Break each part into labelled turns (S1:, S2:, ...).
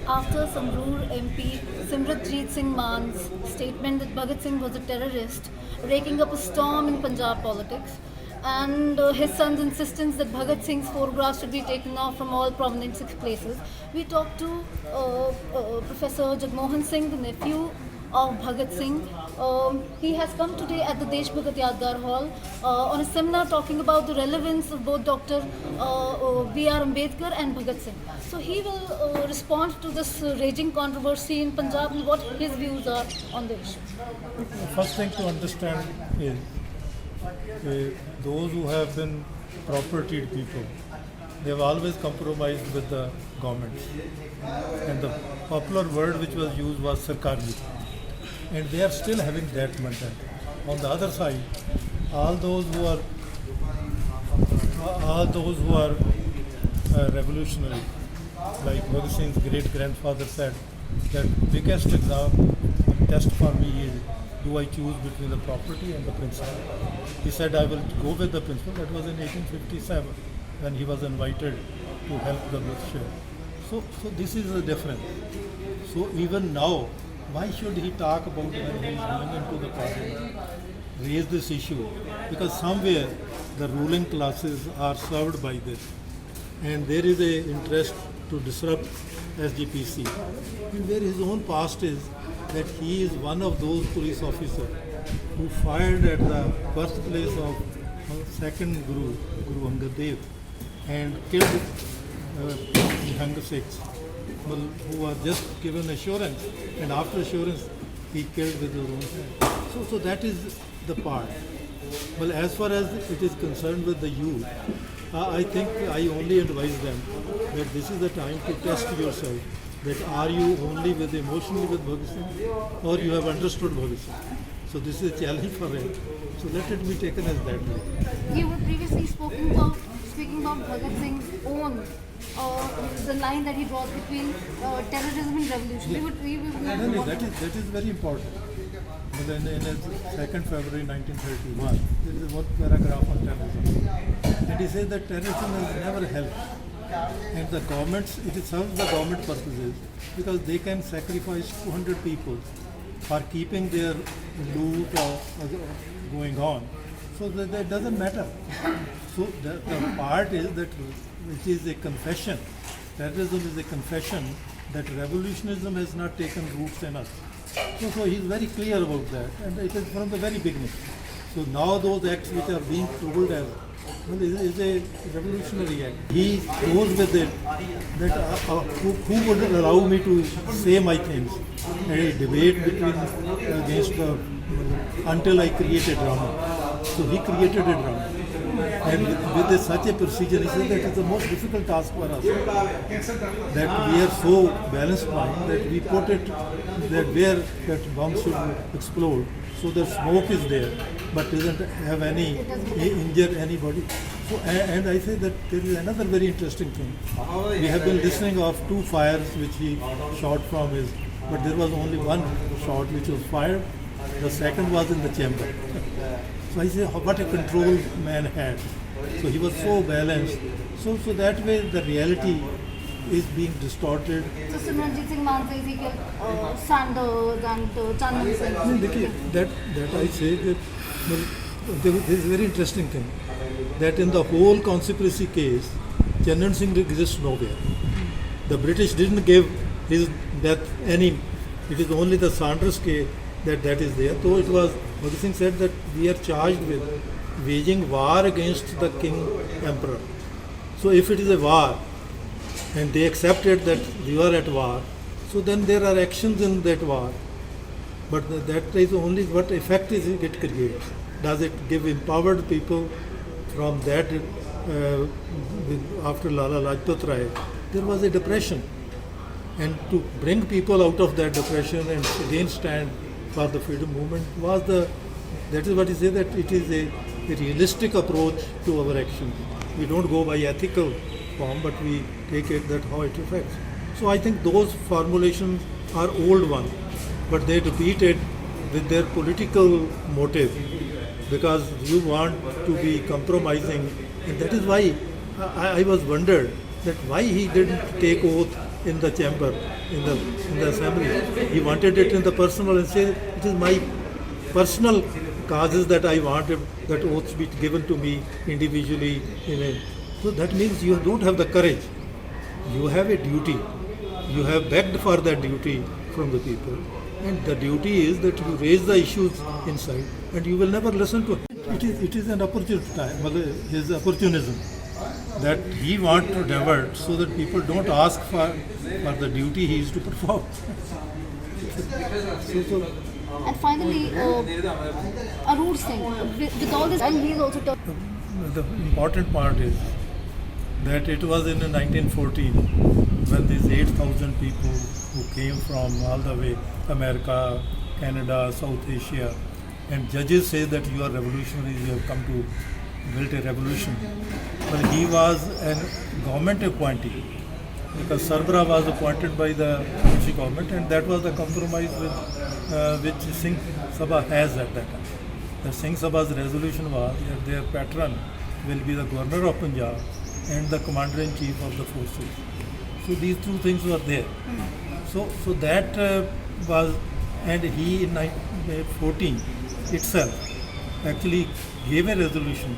S1: After Sangrur MP Simranjit Singh Mann's statement that Bhagat Singh was a terrorist, raking up a storm in Punjab politics, and his son's insistence that Bhagat Singh's photographs should be taken off from all prominent places, we talked to Professor Jagmohan Singh, the nephew of Bhagat Singh. He has come today at the Desh Bhagat Yadgar Hall on a seminar talking about the relevance of both Dr. B.R. Ambedkar and Bhagat Singh. So he will respond to this raging controversy in Punjab and what his views are on the issue.
S2: The first thing to understand is those who have been propertied people, they have always compromised with the government. And the popular word which was used was sarkari. And they are still having that mentality. On the other side, all those who are revolutionary, like Bhagat Singh's great grandfather said, that biggest exam test for me is, do I choose between the property and the principle? He said, I will go with the principle. That was in 1857 when he was invited to help the British. So this is the difference. So even now, why should he talk about when he is going into the parliament, raise this issue? Because somewhere the ruling classes are served by this. And there is an interest to disrupt SGPC. And where his own past is that he is one of those police officers who fired at the birthplace of second Guru Angad Dev, and killed Nihangs, who were just given assurance, and after assurance he killed with his own hand. So that is the part. Well, as far as it is concerned with the youth, I think I only advise them that this is the time to test yourself. That are you only with emotionally with Bhagat Singh, or you have understood Bhagat Singh? So this is a challenge for him. So let it be taken as that way.
S1: You were previously speaking about Bhagat Singh's own the line that he draws between terrorism and revolution.
S2: No, that is very important. But in 2nd February 1931, there is one paragraph on terrorism. And he says that terrorism has never helped. And the governments, it serves the government purposes because they can sacrifice 200 people for keeping their loot going on. So that doesn't matter. So the part is that it is a confession. Terrorism is a confession that revolutionism has not taken roots in us. So he's very clear about that, and it is from the very beginning. So now those acts which are being told as, well, is a revolutionary act. He goes with it that who would allow me to say my things, a debate against the until I created drama. So he created a drama. And with such a procedure, he said that it's the most difficult task for us. That we are so balanced mind that we put it that where that bomb should explode, so the smoke is there, but doesn't have any injure anybody. So, and I say that there is another very interesting thing. We have been listening of 2 fires which he shot from his, but there was only one shot which was fired. The second was in the chamber. So I say, what a control man had. So he was so balanced. So that way the reality is being distorted.
S1: So Simranjit Singh Mann says he killed Sanders and Chandigarh Singh.
S2: That I say that there is a very interesting thing. That in the whole conspiracy case, Chandigarh Singh exists nowhere. The British didn't give his death any. It is only the Sanders case that is there. So it was, Bhagat Singh said that we are charged with waging war against the king emperor. So if it is a war and they accepted that we are at war, so then there are actions in that war. But that is only what effect is it creates. Does it give empowered people from that after Lala Lajpat Rai? There was a depression. And to bring people out of that depression and again stand for the freedom movement that is what he said, that it is a realistic approach to our actions. We don't go by ethical form, but we take it that how it affects. So I think those formulations are old ones, but they repeat it with their political motive because you want to be compromising, and that is why I was wondered that why he didn't take oath in the chamber, in the assembly. He wanted it in the personal and say, it is my personal causes that I want that oaths be given to me individually. So that means you don't have the courage. You have a duty. You have begged for that duty from the people. And the duty is that you raise the issues inside and you will never listen to it. It is an opportune time, his opportunism, that he wants to divert so that people don't ask for the duty he is to perform.
S1: And finally, Arur Singh, with all this, and he is also talking.
S2: The important part is that it was in 1914 when these 8,000 people who came from all the way, America, Canada, South Asia, and judges say that you are revolutionaries, you have come to build a revolution. But he was a government appointee because Sardar was appointed by the British government, and that was the compromise which Singh Sabha has at that time. The Singh Sabha's resolution was that their patron will be the governor of Punjab and the commander-in-chief of the forces. So these two things were there. So that was, and he in 1914 itself actually gave a resolution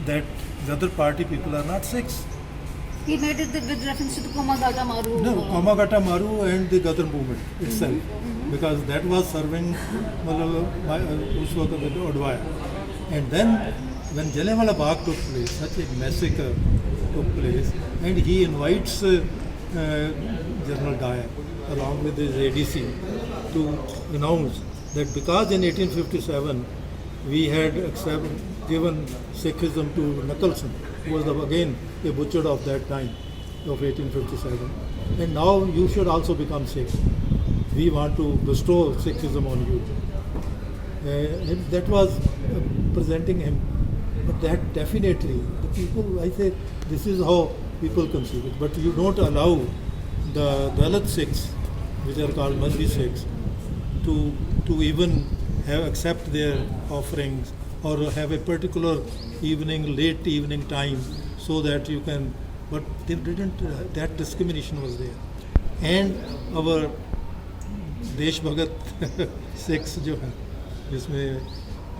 S2: that the other party people are not Sikhs.
S1: He made it with reference to the Komagata Maru.
S2: No, Komagata Maru and the Gadar movement itself, because that was serving Udvaya. And then when Jallianwala Bagh took place, such a massacre took place, and he invites General Dyal along with his ADC to announce that because in 1857 we had given Sikhism to Nicholson, who was again a butcher of that time, of 1857, and now you should also become Sikh. We want to bestow Sikhism on you. And that was presenting him. But that definitely, the people, I say, this is how people conceive it. But you don't allow the Dalit Sikhs, which are called Mazhabi Sikhs, to even accept their offerings or have a particular evening, late evening time, so that you can, but they didn't, that discrimination was there. And our Desh Bhagat Sikhs जो हैं, जिसमें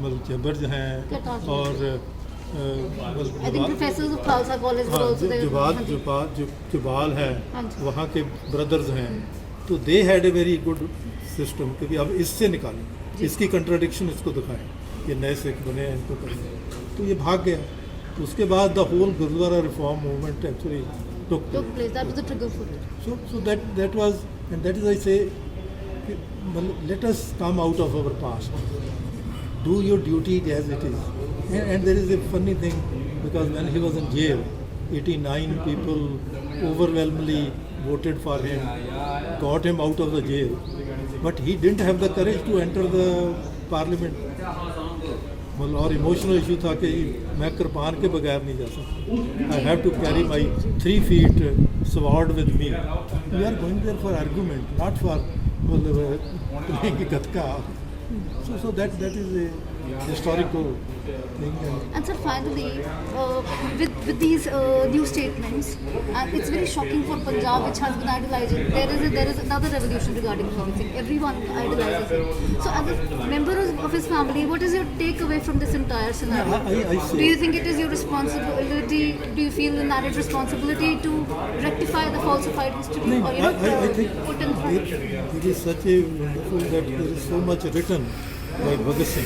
S2: मतलब जबर जो हैं और
S1: I think professors of Khalsa College were also there.
S2: जुबाल है, वहाँ के brothers हैं, तो they had a very good system कि अब इससे निकालें, इसकी contradiction इसको दिखाएं, ये नए सिख बने हैं इनको करें, तो ये भाग गया. तो उसके बाद the whole Gurdwara reform movement actually took
S1: place. That was the trigger for it.
S2: So that was, and that is I say, let us come out of our past. Do your duty as it is. And there is a funny thing, because when he was in jail, 89 people overwhelmingly voted for him, got him out of the jail. But he didn't have the courage to enter the parliament. और emotional issue था कि मैं कृपान के बगैर नहीं जा सकता. I have to carry my 3 feet sword with me. We are going there for argument, not for playing gatka. So that is a historical thing.
S1: And sir, finally, with these new statements, and it's very shocking for Punjab, which has been idolizing. There is another revolution regarding Bhagat Singh. Everyone idolizes him. So, as a member of his family, what is your takeaway from this entire scenario?
S2: I see.
S1: Do you think it is your responsibility? Do you feel the marriage responsibility to rectify the falsified history, or
S2: I think
S1: put in front?
S2: it is such a wonderful that there is so much written by Bhagat Singh.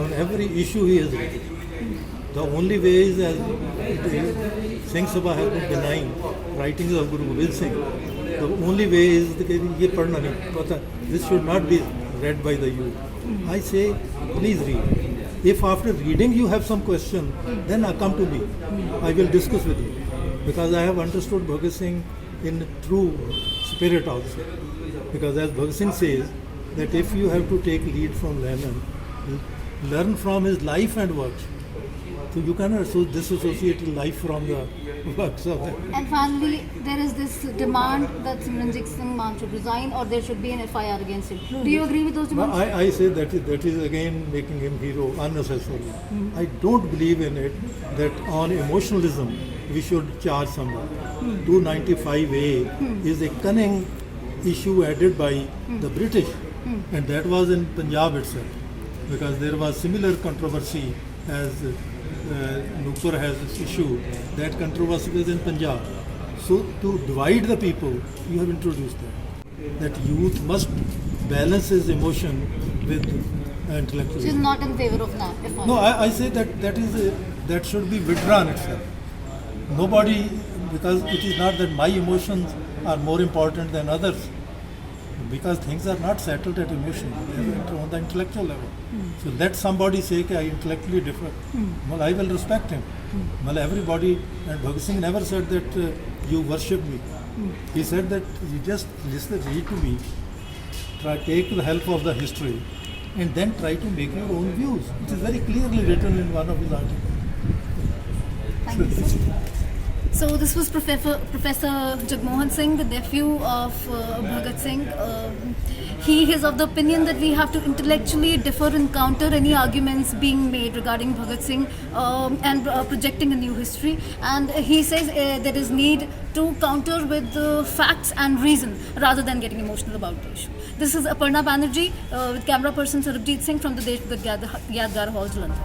S2: On every issue he has written. The only way is, as Singh Sabha has been denying writings of Guru Gobind Singh, the only way is that this should not be read by the youth. I say, please read. If after reading you have some question, then come to me. I will discuss with you. Because I have understood Bhagat Singh in true spirit also. Because as Bhagat Singh says, that if you have to take lead from Lenin, learn from his life and work. So you cannot disassociate life from the whatsoever.
S1: And finally, there is this demand that Simranjit Singh Mann should resign or there should be an FIR against him. Do you agree with those
S2: But
S1: demands?
S2: I say that is again making him hero unnecessarily. I don't believe in it that on emotionalism we should charge someone. 295A is a cunning issue added by the British, and that was in Punjab itself, because there was similar controversy as Nupur has this issue. That controversy was in Punjab. So to divide the people, you have introduced that youth must balance his emotion with
S1: She is
S2: intellectualism.
S1: not in favor of that. FIR.
S2: No, I say that should be withdrawn itself. Nobody, because it is not that my emotions are more important than others, because things are not settled at emotion, they are on the intellectual level. So let somebody say that I intellectually differ. Well, I will respect him. Well, everybody, and Bhagat Singh never said that you worship me. He said that you just listen, read to me, take the help of the history, and then try to make your own views. It is very clearly written in one of his articles.
S1: Thank you, sir. So this was Professor Jagmohan Singh, the nephew of Bhagat Singh. He is of the opinion that we have to intellectually differ and counter any arguments being made regarding Bhagat Singh and projecting a new history. And he says there is need to counter with facts and reason rather than getting emotional about the issue. This is Aparna Banerjee with camera person Sarbjeet Singh from the Desh Yadgar Halls, London.